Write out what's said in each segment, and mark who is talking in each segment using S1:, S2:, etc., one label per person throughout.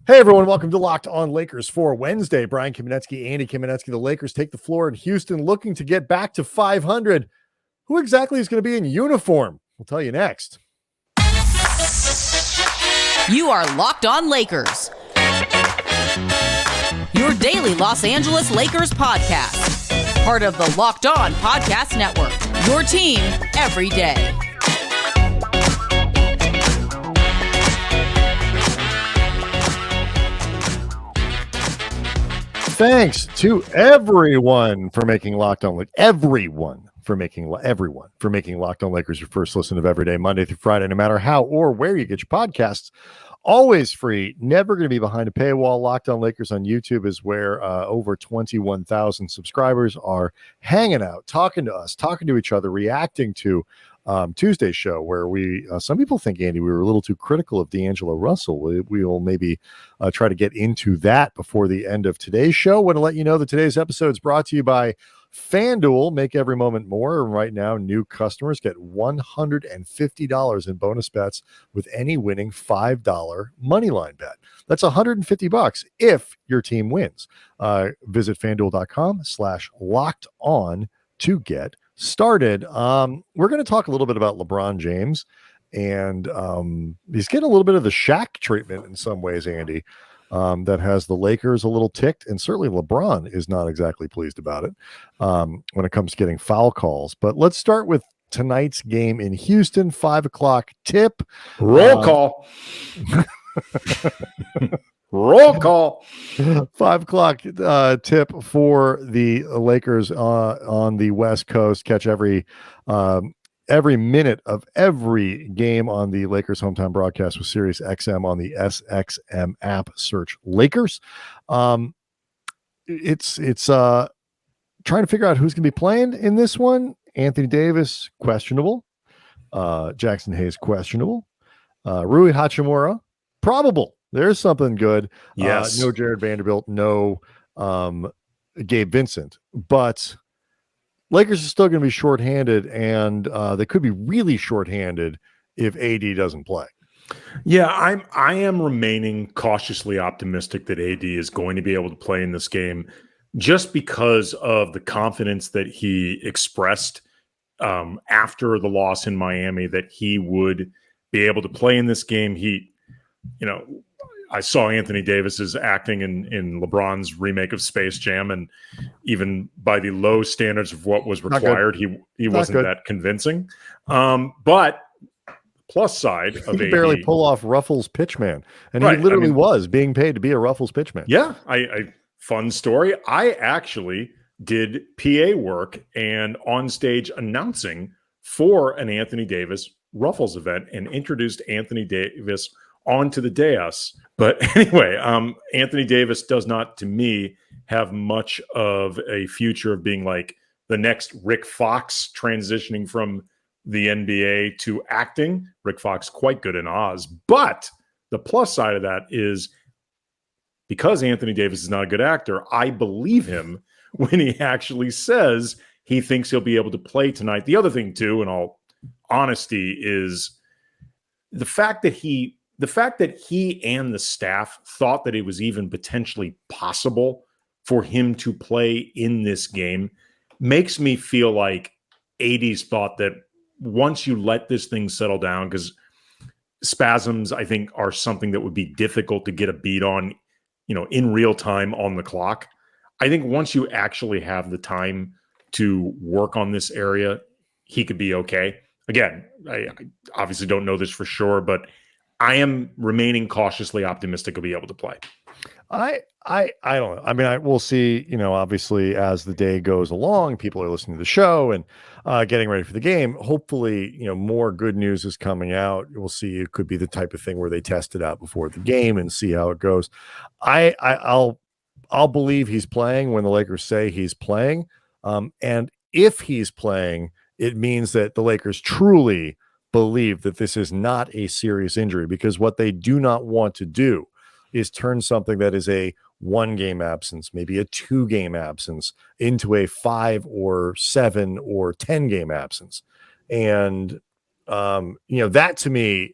S1: Hey everyone, welcome to Locked On Lakers for Wednesday. Brian Kamenetsky, Andy Kamenetsky. The Lakers take the floor in Houston looking to get back to 500. Who exactly is going to be in uniform? We'll tell you next.
S2: You are Locked On Lakers, your daily Los Angeles Lakers podcast. Part of the Locked On Podcast Network, your team every day.
S1: Thanks to everyone for making Locked On everyone for making Locked On Lakers your first listen of every day, Monday through Friday, no matter how or where you get your podcasts. Always free, never going to be behind a paywall. Locked On Lakers on YouTube is where over 21,000 subscribers are hanging out, talking to us, talking to each other, reacting to Tuesday's show, where we some people think, Andy, we were a little too critical of D'Angelo Russell. We will maybe try to get into that before the end of today's show. Want to let you know that today's episode is brought to you by FanDuel. Make every moment more. Right now, new customers get $150 in bonus bets with any winning $5 moneyline bet. That's $150 if your team wins. Visit FanDuel.com/locked-on to get started. We're going to talk a little bit about LeBron James, and he's getting a little bit of the Shaq treatment in some ways, Andy, that has the Lakers a little ticked, and certainly LeBron is not exactly pleased about it when it comes to getting foul calls. But let's start with tonight's game in Houston, 5 o'clock tip.
S3: Roll call. Roll call.
S1: 5 o'clock tip for the Lakers on the West Coast. Catch every minute of every game on the Lakers hometown broadcast with Sirius XM on the SXM app. Search Lakers. It's trying to figure out who's going to be playing in this one. Anthony Davis, questionable. Jaxson Hayes, questionable. Rui Hachimura, probable. There's something good.
S3: Yes.
S1: No Jared Vanderbilt, no Gabe Vincent, but Lakers are still going to be shorthanded, and they could be really shorthanded if AD doesn't play.
S3: Yeah, I am remaining cautiously optimistic that AD is going to be able to play in this game, just because of the confidence that he expressed after the loss in Miami that he would be able to play in this game. I saw Anthony Davis's acting in LeBron's remake of Space Jam, and even by the low standards of what was required, he wasn't that convincing. But plus side of
S1: he
S3: AD,
S1: barely pull off Ruffles pitchman, and he literally was being paid to be a Ruffles pitchman.
S3: Yeah, I fun story. I actually did PA work and on stage announcing for an Anthony Davis Ruffles event and introduced Anthony Davis onto the dais. But anyway, Anthony Davis does not, to me, have much of a future of being like the next Rick Fox transitioning from the NBA to acting. Rick Fox quite good in Oz. But the plus side of that is, because Anthony Davis is not a good actor, I believe him when he actually says he thinks he'll be able to play tonight. The other thing, too, in all honesty, is the fact that he and the staff thought that it was even potentially possible for him to play in this game makes me feel like AD's thought that once you let this thing settle down, because spasms, I think, are something that would be difficult to get a beat on, in real time on the clock. I think once you actually have the time to work on this area, he could be okay. Again, I obviously don't know this for sure, but I am remaining cautiously optimistic he'll be able to play.
S1: I don't know. I mean, we'll see, obviously as the day goes along, people are listening to the show and getting ready for the game. Hopefully, more good news is coming out. We'll see. It could be the type of thing where they test it out before the game and see how it goes. I'll believe he's playing when the Lakers say he's playing. And if he's playing, it means that the Lakers truly believe that this is not a serious injury, because what they do not want to do is turn something that is a 1-game absence, maybe a 2-game absence, into a 5 or 7 or 10-game absence. And, that to me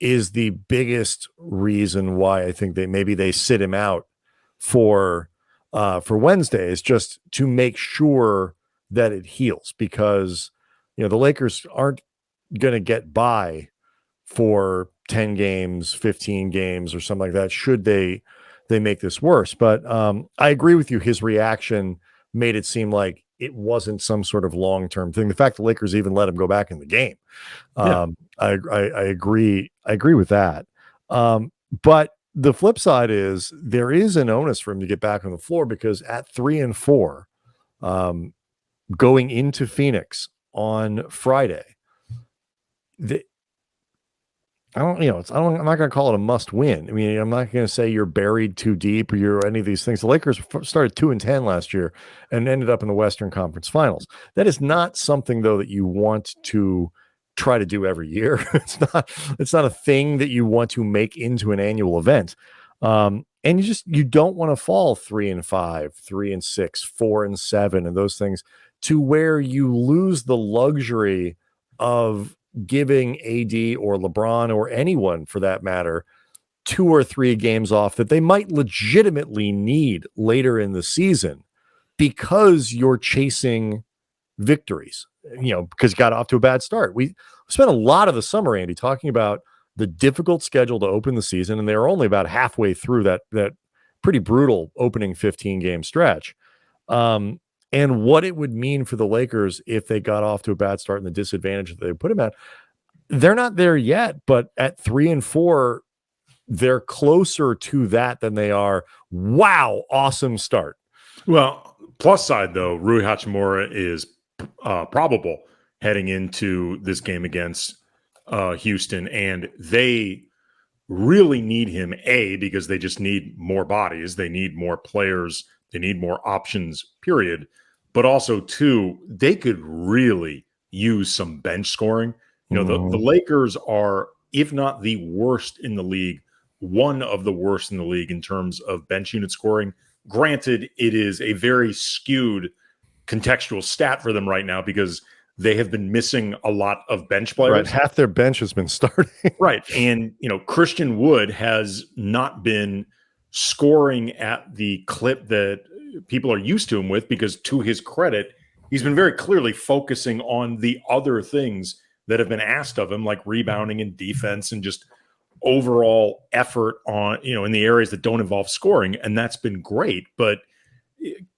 S1: is the biggest reason why I think they sit him out for Wednesday, is just to make sure that it heals, because the Lakers aren't going to get by for 10 games, 15 games or something like that should they make this worse. But I agree with you. His reaction made it seem like it wasn't some sort of long-term thing. The fact the Lakers even let him go back in the game. I agree with that. But the flip side is there is an onus for him to get back on the floor, because at 3-4, going into Phoenix on Friday, I'm not going to call it a must win. I mean, I'm not going to say you're buried too deep or you're any of these things. The Lakers started 2-10 last year and ended up in the Western Conference Finals. That is not something, though, that you want to try to do every year. It's not a thing that you want to make into an annual event. And you don't want to fall 3-5, 3-6, 4-7, and those things, to where you lose the luxury of giving AD or LeBron or anyone for that matter 2 or 3 games off that they might legitimately need later in the season, because you're chasing victories, because you got off to a bad start. We spent a lot of the summer, Andy, talking about the difficult schedule to open the season, and they were only about halfway through that pretty brutal opening 15 game stretch. And what it would mean for the Lakers if they got off to a bad start and the disadvantage that they put him at. They're not there yet, but at 3-4, they're closer to that than they are. Wow, awesome start.
S3: Well, plus side though, Rui Hachimura is probable heading into this game against Houston, and they really need him, because they just need more bodies, they need more players, they need more options, period. But also, two, they could really use some bench scoring. The Lakers are, if not the worst in the league, one of the worst in the league in terms of bench unit scoring. Granted, it is a very skewed contextual stat for them right now, because they have been missing a lot of bench players.
S1: Right, half their bench has been starting.
S3: Right, and Christian Wood has not been scoring at the clip that people are used to him with, because to his credit, he's been very clearly focusing on the other things that have been asked of him, like rebounding and defense and just overall effort on, in the areas that don't involve scoring. And that's been great. But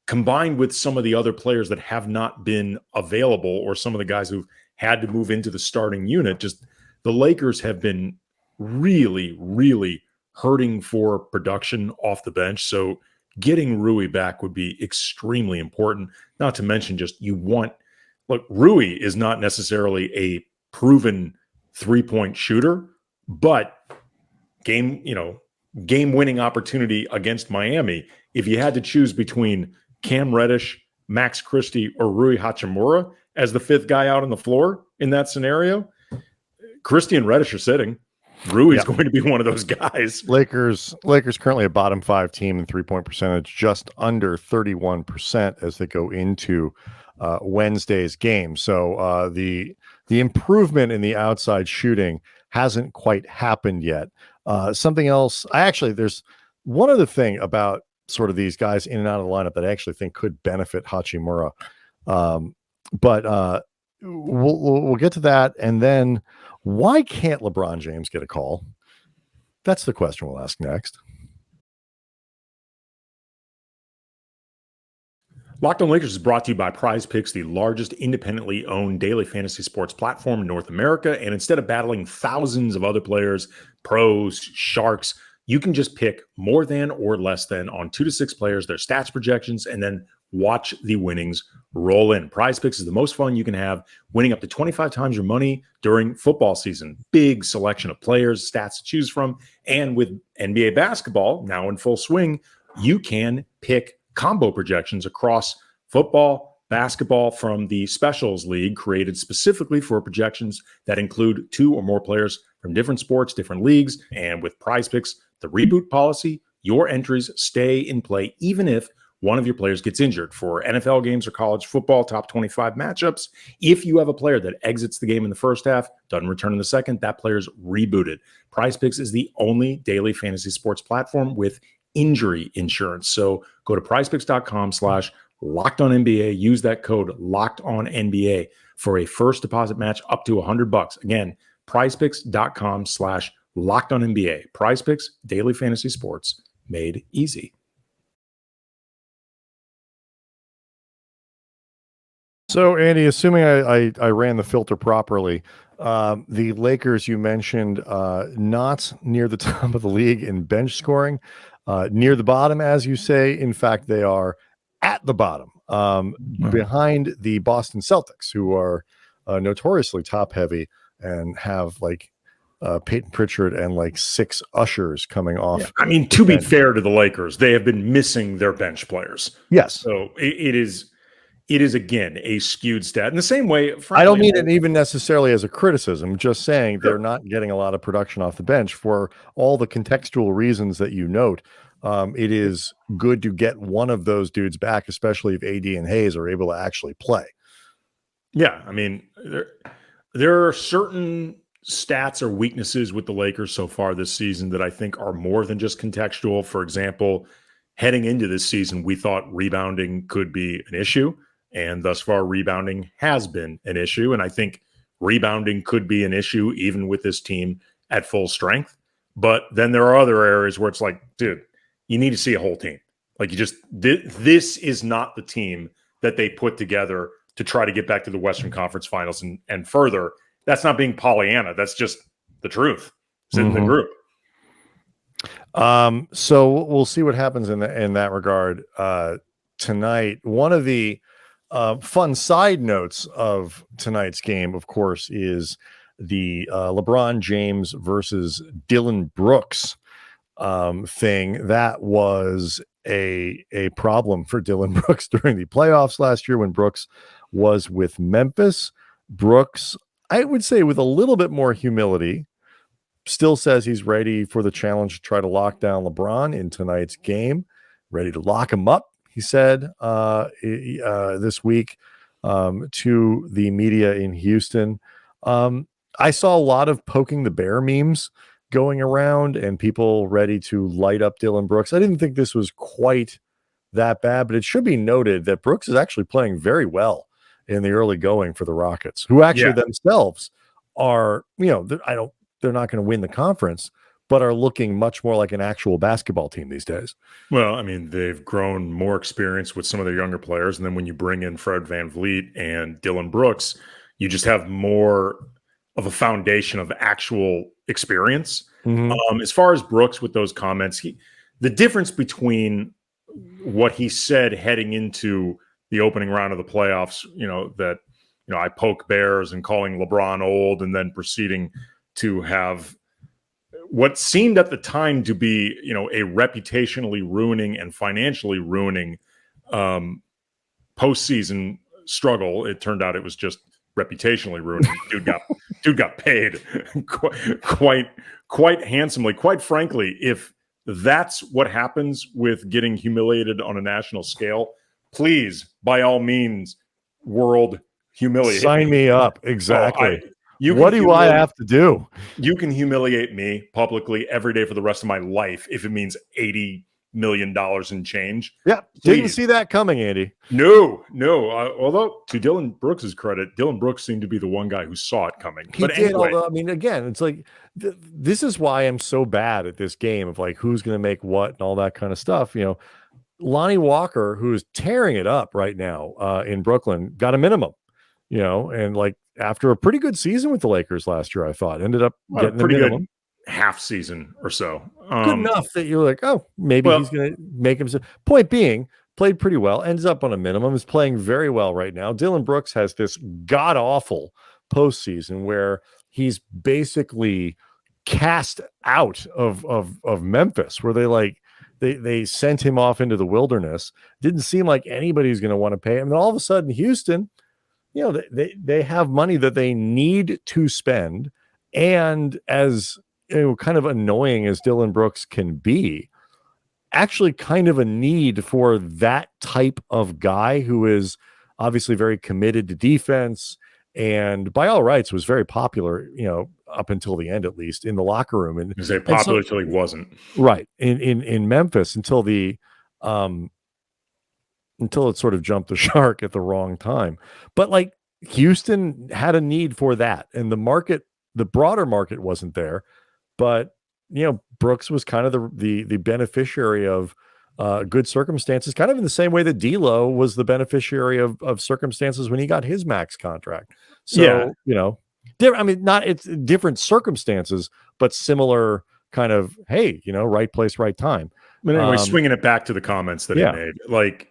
S3: combined with some of the other players that have not been available, or some of the guys who've had to move into the starting unit, just the Lakers have been really, really hurting for production off the bench. So getting Rui back would be extremely important. Not to mention, just Rui is not necessarily a proven 3-point shooter, but game-winning opportunity against Miami. If you had to choose between Cam Reddish, Max Christie, or Rui Hachimura as the 5th guy out on the floor in that scenario, Christie and Reddish are sitting. Rui is going to be one of those guys.
S1: Lakers currently a bottom 5 team in 3-point percentage, just under 31% as they go into Wednesday's game. So the improvement in the outside shooting hasn't quite happened yet. Something else, there's one other thing about sort of these guys in and out of the lineup that I actually think could benefit Hachimura. But we'll get to that. And then, why can't LeBron James get a call? That's the question we'll ask next.
S3: Locked On Lakers is brought to you by Prize Picks, the largest independently owned daily fantasy sports platform in North America. And instead of battling thousands of other players, pros, sharks, you can just pick more than or less than on 2 to 6 players, their stats projections, and then watch the winnings roll in. Prize Picks is the most fun you can have, winning up to 25 times your money during football season. Big selection of players, stats to choose from. And with NBA basketball now in full swing, you can pick combo projections across football, basketball from the Specials League, created specifically for projections that include 2 or more players from different sports, different leagues. And with Prize Picks, the reboot policy, your entries stay in play even if one of your players gets injured for NFL games or college football, top 25 matchups. If you have a player that exits the game in the first half, doesn't return in the second, that player's rebooted. PrizePicks is the only daily fantasy sports platform with injury insurance. So go to prizepicks.com/LockedOnNBA. Use that code LockedOnNBA for a first deposit match up to $100. Again, prizepicks.com/LockedOnNBA. PrizePicks, daily fantasy sports made easy.
S1: So, Andy, assuming I ran the filter properly, the Lakers you mentioned not near the top of the league in bench scoring, near the bottom, as you say. In fact, they are at the bottom, behind the Boston Celtics, who are notoriously top heavy and have like Peyton Pritchard and like 6 ushers coming off.
S3: Yeah. I mean, to be fair to the Lakers, they have been missing their bench players.
S1: Yes.
S3: So it is again a skewed stat. In the same way, frankly,
S1: I don't mean it even necessarily as a criticism, just saying they're not getting a lot of production off the bench for all the contextual reasons that you note. It is good to get one of those dudes back, especially if AD and Hayes are able to actually play.
S3: Yeah, I mean, there are certain stats or weaknesses with the Lakers so far this season that I think are more than just contextual. For example, heading into this season, we thought rebounding could be an issue, and thus far rebounding has been an issue. And I think rebounding could be an issue even with this team at full strength. But then there are other areas where it's like, dude, you need to see a whole team. Like, this is not the team that they put together to try to get back to the Western Conference Finals and further. That's not being Pollyanna. That's just the truth. It's in the group.
S1: So we'll see what happens in that regard tonight. One of the fun side notes of tonight's game, of course, is the LeBron James versus Dillon Brooks thing. That was a problem for Dillon Brooks during the playoffs last year when Brooks was with Memphis. Brooks, I would say with a little bit more humility, still says he's ready for the challenge to try to lock down LeBron in tonight's game, ready to lock him up, he said this week to the media in Houston. I saw a lot of poking the bear memes going around and people ready to light up Dillon Brooks. I didn't think this was quite that bad, but it should be noted that Brooks is actually playing very well in the early going for the Rockets, who actually themselves are, they're not going to win the conference, but are looking much more like an actual basketball team these days.
S3: Well, I mean, they've grown more experience with some of their younger players. And then when you bring in Fred VanVleet and Dillon Brooks, you just have more of a foundation of actual experience. As far as Brooks with those comments, the difference between what he said heading into the opening round of the playoffs, I poke bears and calling LeBron old, and then proceeding to have what seemed at the time to be, a reputationally ruining and financially ruining postseason struggle. It turned out it was just reputationally ruining. Dude got paid quite handsomely. Quite frankly, if that's what happens with getting humiliated on a national scale, please, by all means, world, humiliate.
S1: Sign me up. Exactly.
S3: What
S1: do I have to do?
S3: You can humiliate me publicly every day for the rest of my life if it means $80 million in change.
S1: Yeah.
S3: Please.
S1: Didn't see that coming, Andy.
S3: No. Although, to Dillon Brooks' credit, Dillon Brooks seemed to be the one guy who saw it coming.
S1: Although, I mean, again, it's like this is why I'm so bad at this game of like who's going to make what and all that kind of stuff. Lonnie Walker, who's tearing it up right now in Brooklyn, got a minimum, and like after a pretty good season with the Lakers last year, I thought ended up getting a pretty good
S3: half season or so.
S1: Good enough that you're like, oh, maybe he's going to make him. Point being, played pretty well, ends up on a minimum, is playing very well right now. Dillon Brooks has this god awful postseason where he's basically cast out of Memphis, where they sent him off into the wilderness. Didn't seem like anybody's going to want to pay him. And all of a sudden, Houston, they have money that they need to spend. And as kind of annoying as Dillon Brooks can be, actually kind of a need for that type of guy who is obviously very committed to defense and by all rights was very popular, up until the end, at least in the locker room. And
S3: Is it
S1: and so
S3: popular until he wasn't?
S1: right in Memphis until until it sort of jumped the shark at the wrong time. But like Houston had a need for that, and the broader market wasn't there. But Brooks was kind of the beneficiary of good circumstances, kind of in the same way that D'Lo was the beneficiary of circumstances when he got his max contract. So not it's different circumstances, but similar kind of, hey, right place, right time.
S3: But anyway, swinging it back to the comments that he made, like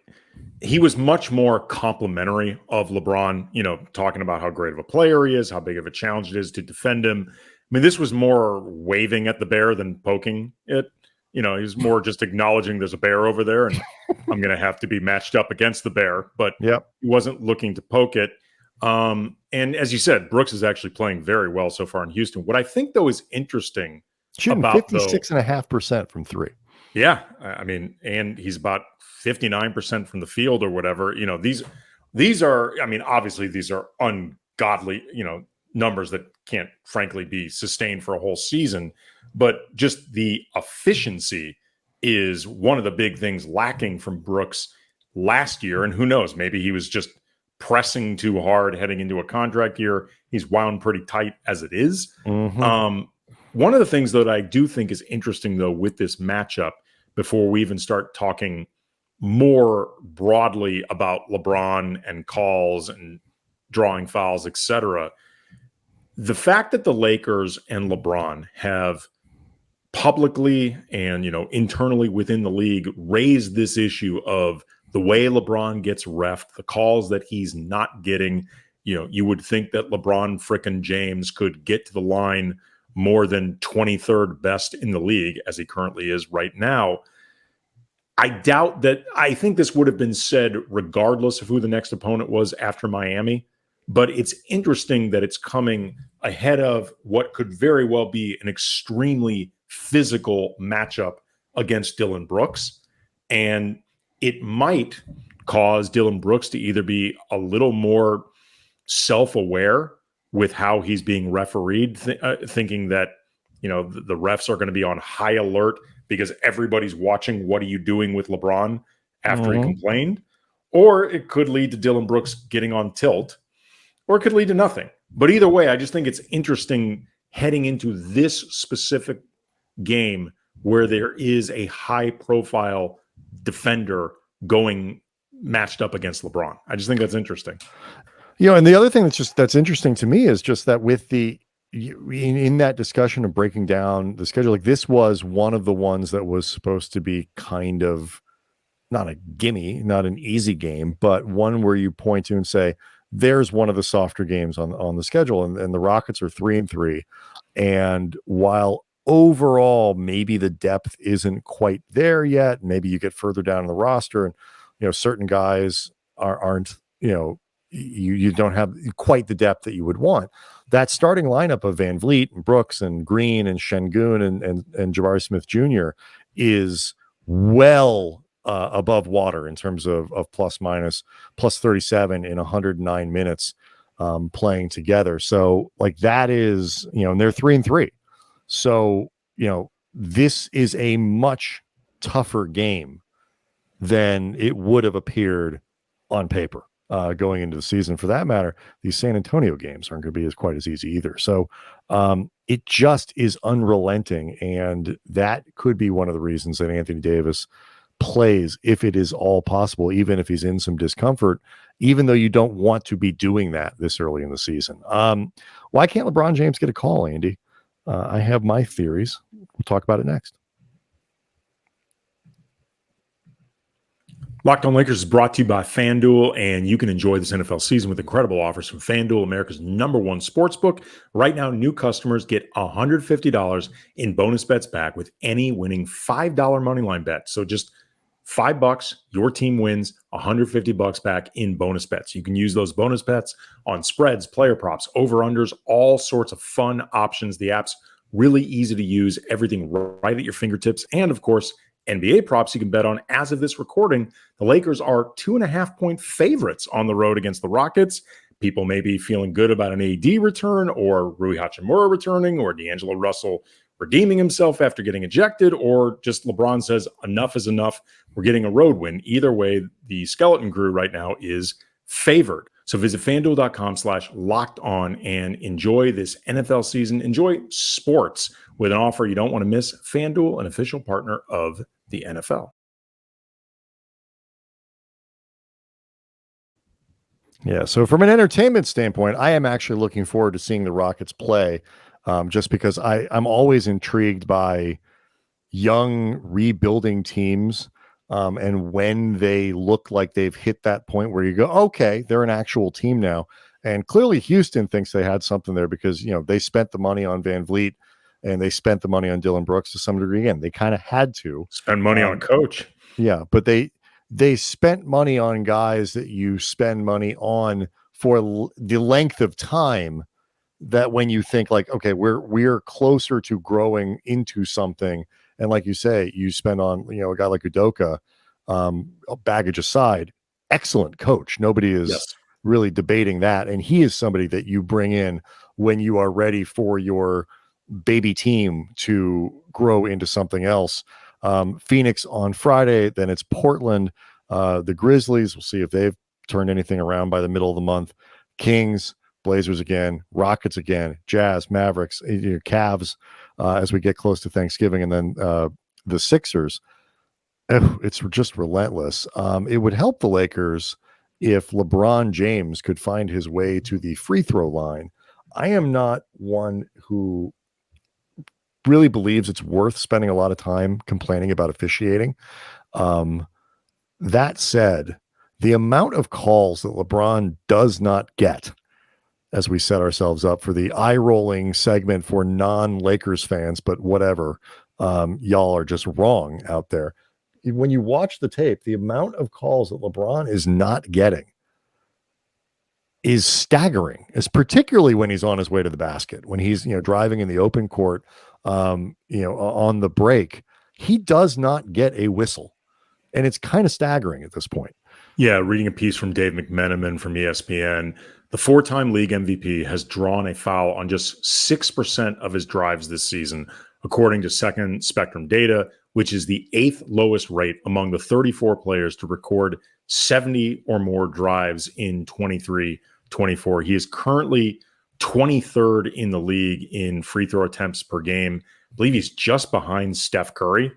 S3: he was much more complimentary of LeBron, talking about how great of a player he is, how big of a challenge it is to defend him. I mean, this was more waving at the bear than poking it. He was more just acknowledging there's a bear over there and I'm going to have to be matched up against the bear, but he wasn't looking to poke it. And as you said, Brooks is actually playing very well so far in Houston. What I think, though, is interesting
S1: shooting
S3: about
S1: 56.5% from three.
S3: Yeah. I mean, and he's about 59% from the field or whatever. These are, I mean, obviously these are ungodly, numbers that can't frankly be sustained for a whole season, but just the efficiency is one of the big things lacking from Brooks last year. And who knows, maybe he was just pressing too hard heading into a contract year. He's wound pretty tight as it is.
S1: Mm-hmm.
S3: One of the things that I do think is interesting, though, with this matchup, before we even start talking more broadly about LeBron and calls and drawing fouls, etc., the fact that the Lakers and LeBron have publicly and internally within the league raised this issue of the way LeBron gets reffed, the calls that he's not getting. You would think that LeBron frickin' James could get to the line more than 23rd best in the league as he currently is right now. I doubt that. I think this would have been said regardless of who the next opponent was after Miami, but it's interesting that it's coming ahead of what could very well be an extremely physical matchup against Dillon Brooks. And it might cause Dillon Brooks to either be a little more self-aware with how he's being refereed, thinking that, the refs are going to be on high alert because everybody's watching what are you doing with LeBron after he complained. Or it could lead to Dillon Brooks getting on tilt, or it could lead to nothing. But either way, I just think it's interesting heading into this specific game where there is a high-profile defender going matched up against LeBron. I just think that's interesting.
S1: And the other thing that's interesting to me is just that with in that discussion of breaking down the schedule, like this was one of the ones that was supposed to be kind of not a gimme, not an easy game, but one where you point to and say, there's one of the softer games on the schedule. And the Rockets are 3-3. And while overall, maybe the depth isn't quite there yet, maybe you get further down in the roster and, certain guys aren't, you don't have quite the depth that you would want. That starting lineup of Van Vliet and Brooks and Green and Şengün and Jabari Smith Jr. is well above water in terms of plus 37 in 109 minutes playing together. So like that is, and they're 3-3. So, this is a much tougher game than it would have appeared on paper going into the season. For that matter, these San Antonio games aren't going to be quite as easy either. So it just is unrelenting. And that could be one of the reasons that Anthony Davis plays, if it is all possible, even if he's in some discomfort, even though you don't want to be doing that this early in the season. Why can't LeBron James get a call, Andy? I have my theories. We'll talk about it next.
S3: Locked On Lakers is brought to you by FanDuel, and you can enjoy this NFL season with incredible offers from FanDuel, America's #1 sportsbook. Right now, new customers get $150 in bonus bets back with any winning $5 moneyline bet. So just $5, your team wins $150 back in bonus bets. You can use those bonus bets on spreads, player props, over-unders, all sorts of fun options. The app's really easy to use, everything right at your fingertips. And of course, NBA props you can bet on. As of this recording, the Lakers are 2.5-point favorites on the road against the Rockets. People may be feeling good about an AD return, or Rui Hachimura returning, or D'Angelo Russell redeeming himself after getting ejected, or just LeBron says enough is enough. We're getting a road win. Either way, the skeleton crew right now is favored. So visit FanDuel.com/locked-on and enjoy this NFL season. Enjoy sports with an offer you don't want to miss. FanDuel, an official partner of the NFL.
S1: Yeah, so from an entertainment standpoint, I am actually looking forward to seeing the Rockets play, just because I'm always intrigued by young rebuilding teams, and when they look like they've hit that point where you go, okay, they're an actual team now. And clearly Houston thinks they had something there because, they spent the money on Van Vliet and they spent the money on Dillon Brooks to some degree. Again, they kind of had to
S3: spend money on a coach.
S1: Yeah, but they spent money on guys that you spend money on for the length of time that when you think like, okay, we're closer to growing into something. And like you say, you spend on, a guy like Udoka, baggage aside, excellent coach. Nobody is really debating that. And he is somebody that you bring in when you are ready for your baby team to grow into something else. Phoenix on Friday, then it's Portland, the Grizzlies. We'll see if they've turned anything around by the middle of the month. Kings, Blazers again, Rockets again, Jazz, Mavericks, Cavs, as we get close to Thanksgiving, and then the Sixers. It's just relentless. It would help the Lakers if LeBron James could find his way to the free throw line. I am not one who really believes it's worth spending a lot of time complaining about officiating. That said, the amount of calls that LeBron does not get, as we set ourselves up for the eye-rolling segment for non-Lakers fans, but whatever, y'all are just wrong out there. When you watch the tape, the amount of calls that LeBron is not getting is staggering, is particularly when he's on his way to the basket, when he's, driving in the open court, on the break, he does not get a whistle. And it's kind of staggering at this point.
S3: Yeah, reading a piece from Dave McMenamin from ESPN, the 4-time league MVP has drawn a foul on just 6% of his drives this season, according to Second Spectrum data, which is the 8th lowest rate among the 34 players to record 70 or more drives in 23-24. He is currently 23rd in the league in free throw attempts per game. I believe he's just behind Steph Curry.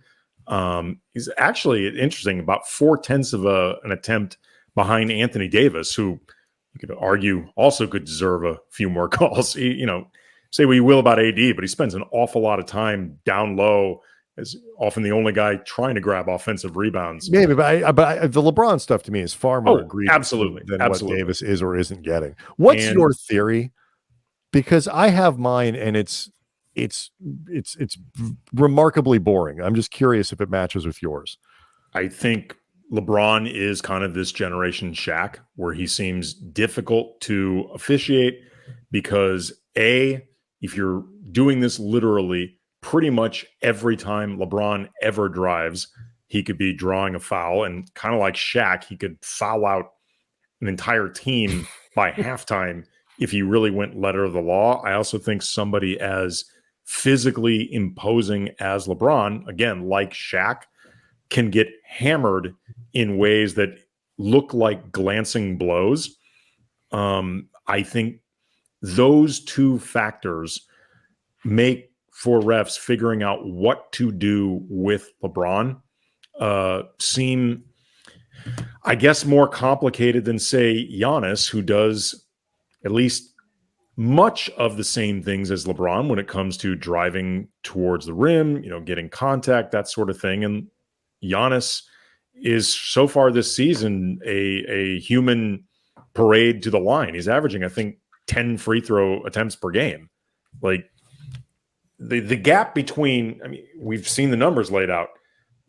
S3: He's actually interesting, about 0.4 of an attempt behind Anthony Davis, who you could argue also could deserve a few more calls. Say what you will about AD, but he spends an awful lot of time down low, as often the only guy trying to grab offensive rebounds.
S1: Maybe, but the LeBron stuff to me is far more egregious
S3: absolutely,
S1: than what Davis is or isn't getting. What's your theory? Because I have mine, and it's remarkably boring. I'm just curious if it matches with yours.
S3: I think LeBron is kind of this generation Shaq, where he seems difficult to officiate because if you're doing this literally pretty much every time LeBron ever drives, he could be drawing a foul, and kind of like Shaq, he could foul out an entire team by halftime if he really went letter of the law. I also think somebody as physically imposing as LeBron, again, like Shaq, can get hammered in ways that look like glancing blows. I think those two factors make for refs figuring out what to do with LeBron seem, I guess, more complicated than, say, Giannis, who does at least much of the same things as LeBron when it comes to driving towards the rim, getting contact, that sort of thing. And Giannis is so far this season a human parade to the line. He's averaging, I think, 10 free throw attempts per game. Like the gap between, we've seen the numbers laid out.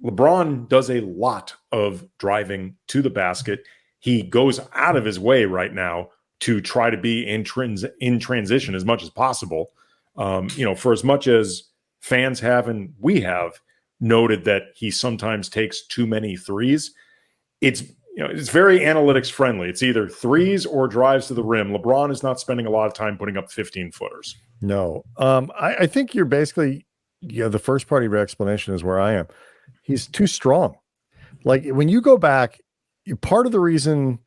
S3: LeBron does a lot of driving to the basket. He goes out of his way right now to try to be in transition as much as possible. For as much as fans have and we have noted that he sometimes takes too many threes. It's very analytics friendly. It's either threes or drives to the rim. LeBron is not spending a lot of time putting up 15-footers.
S1: No. I think you're basically, the first part of your explanation is where I am. He's too strong. Like when you go back, part of the reason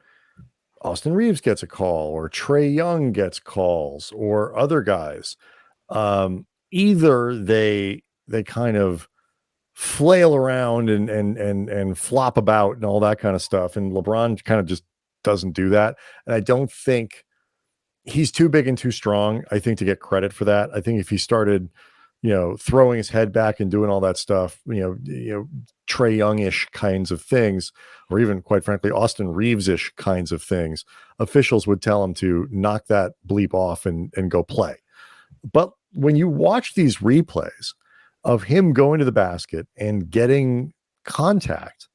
S1: Austin Reaves gets a call or Trae Young gets calls or other guys, either they kind of flail around and flop about and all that kind of stuff. And LeBron kind of just doesn't do that. And I don't think he's too big and too strong, I think, to get credit for that. I think if he started, throwing his head back and doing all that stuff, Trae Young-ish kinds of things, or even quite frankly, Austin Reaves-ish kinds of things, officials would tell him to knock that bleep off and go play. But when you watch these replays of him going to the basket and getting contact,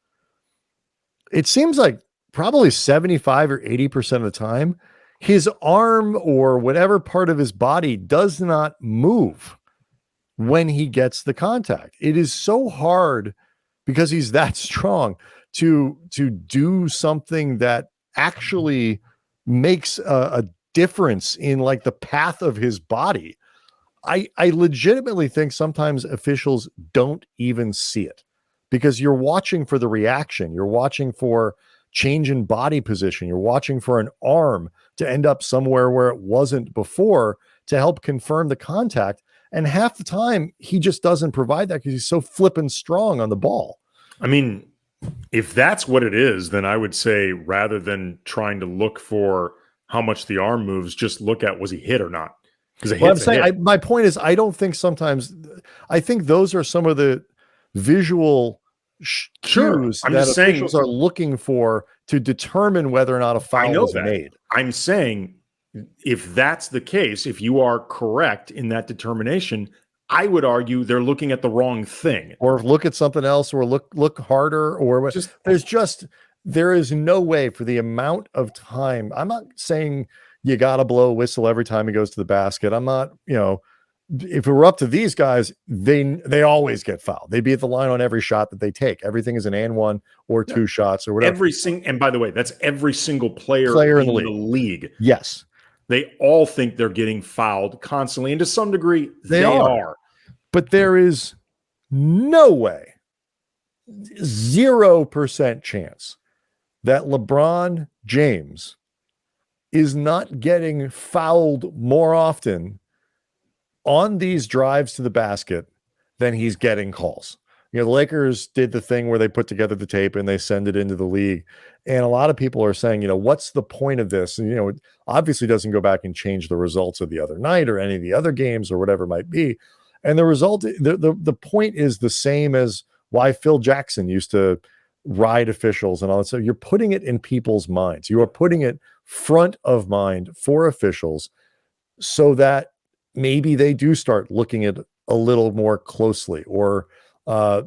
S1: it seems like probably 75 or 80% of the time, his arm or whatever part of his body does not move when he gets the contact. It is so hard because he's that strong to do something that actually makes a difference in like the path of his body. I legitimately think sometimes officials don't even see it because you're watching for the reaction. You're watching for change in body position. You're watching for an arm to end up somewhere where it wasn't before to help confirm the contact. And half the time he just doesn't provide that because he's so flippin' strong on the ball.
S3: I mean, if that's what it is, then I would say rather than trying to look for how much the arm moves, just look at was he hit or not.
S1: Well, I'm saying, my point is, I don't think sometimes, I think those are some of the visual cues that officials are looking for to determine whether or not a foul is made.
S3: I'm saying if that's the case, if you are correct in that determination, I would argue they're looking at the wrong thing.
S1: Or look at something else, or look harder, or there is no way for the amount of time. I'm not saying you got to blow a whistle every time he goes to the basket. I'm not, if it were up to these guys, they always get fouled. They'd be at the line on every shot that they take. Everything is an and one or two shots or whatever.
S3: And by the way, that's every single player in the league.
S1: Yes.
S3: They all think they're getting fouled constantly. And to some degree, they are.
S1: But there is no way, 0% chance that LeBron James is not getting fouled more often on these drives to the basket than he's getting calls. The Lakers did the thing where they put together the tape and they send it into the league. And a lot of people are saying, what's the point of this? And, it obviously doesn't go back and change the results of the other night or any of the other games or whatever it might be. And the result, the point is the same as why Phil Jackson used to ride officials and all that. So you're putting it in people's minds. You are putting it front of mind for officials so that maybe they do start looking at a little more closely or a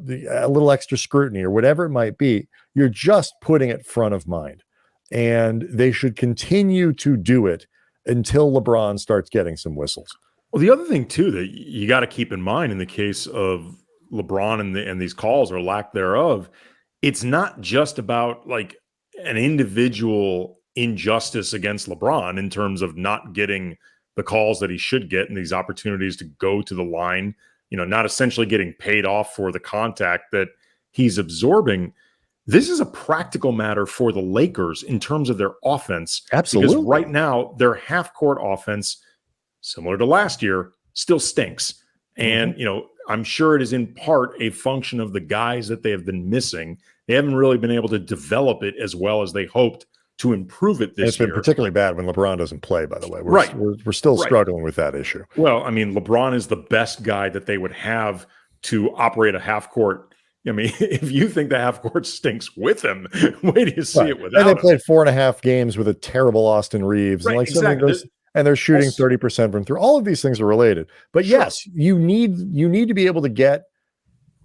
S1: little extra scrutiny or whatever it might be. You're just putting it front of mind, and they should continue to do it until LeBron starts getting some whistles.
S3: Well, the other thing too that you got to keep in mind in the case of LeBron and these calls or lack thereof, it's not just about like an individual injustice against LeBron in terms of not getting the calls that he should get and these opportunities to go to the line, not essentially getting paid off for the contact that he's absorbing. This is a practical matter for the Lakers in terms of their offense.
S1: Absolutely.
S3: Because right now, their half-court offense, similar to last year, still stinks. And, I'm sure it is in part a function of the guys that they have been missing. They haven't really been able to develop it as well as they hoped to improve it this year.
S1: It's been particularly bad when LeBron doesn't play, by the way. We're still struggling with that issue.
S3: Well, I mean, LeBron is the best guy that they would have to operate a half-court. I mean, if you think the half-court stinks with him, wait till you see it without him.
S1: And they played 4.5 games with a terrible Austin Reaves.
S3: Right,
S1: and
S3: exactly.
S1: And they're shooting 30% from through. All of these things are related. But yes, you need to be able to get,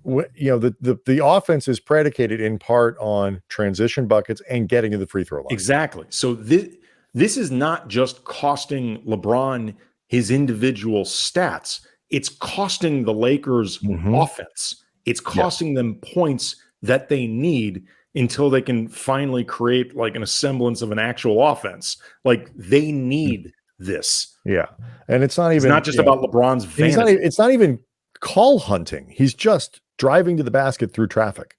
S1: the offense is predicated in part on transition buckets and getting to the free throw line.
S3: Exactly. So this is not just costing LeBron his individual stats. It's costing the Lakers offense. It's costing them points that they need until they can finally create like a semblance of an actual offense. Like they need this.
S1: Yeah. And it's not even,
S3: it's not just about LeBron's vanity.
S1: It's not even call hunting. He's just driving to the basket through traffic.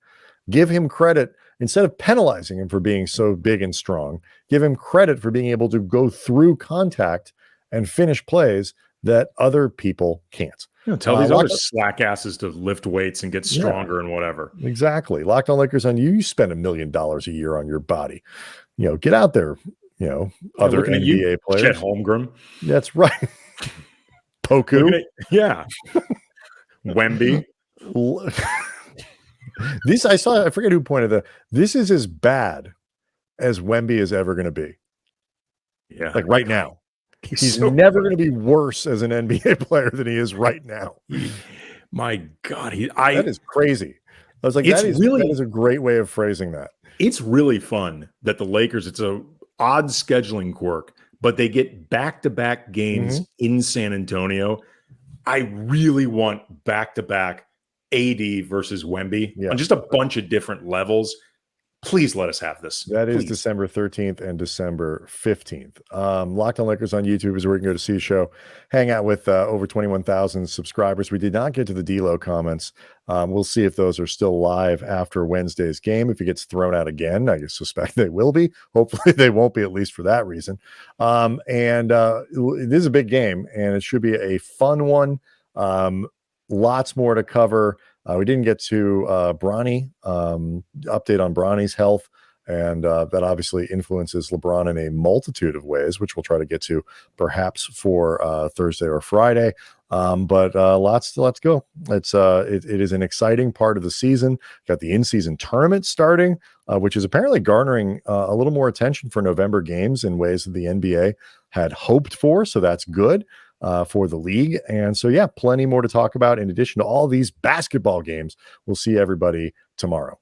S1: Give him credit instead of penalizing him for being so big and strong. Give him credit for being able to go through contact and finish plays that other people can't.
S3: Tell these other slack asses to lift weights and get stronger and whatever.
S1: Exactly. Locked On Lakers on you. You spend $1 million a year on your body. Get out there. Other NBA players.
S3: Chet Holmgren.
S1: That's right. Poku.
S3: Wemby.
S1: I forget who pointed that. This is as bad as Wemby is ever going to be.
S3: Yeah.
S1: Like right now. He's so never going to be worse as an NBA player than he is right now.
S3: My God.
S1: That is crazy. I was like, that is a great way of phrasing that.
S3: It's really fun that the Lakers, it's a odd scheduling quirk, but they get back-to-back games in San Antonio. I really want back-to-back AD versus Wemby on just a bunch of different levels. Please let us have this.
S1: That is December 13th and December 15th. Locked On Lakers on YouTube is where you can go to see the show. Hang out with over 21,000 subscribers. We did not get to the D-Lo comments. We'll see if those are still live after Wednesday's game. If it gets thrown out again, I suspect they will be. Hopefully they won't be, at least for that reason. This is a big game, and it should be a fun one. Lots more to cover. We didn't get to Bronny, update on Bronny's health, and that obviously influences LeBron in a multitude of ways, which we'll try to get to perhaps for Thursday or Friday. But lots to go. It is an exciting part of the season. Got the in-season tournament starting, which is apparently garnering a little more attention for November games in ways that the NBA had hoped for. So that's good. For the league. And so, plenty more to talk about in addition to all these basketball games. We'll see everybody tomorrow.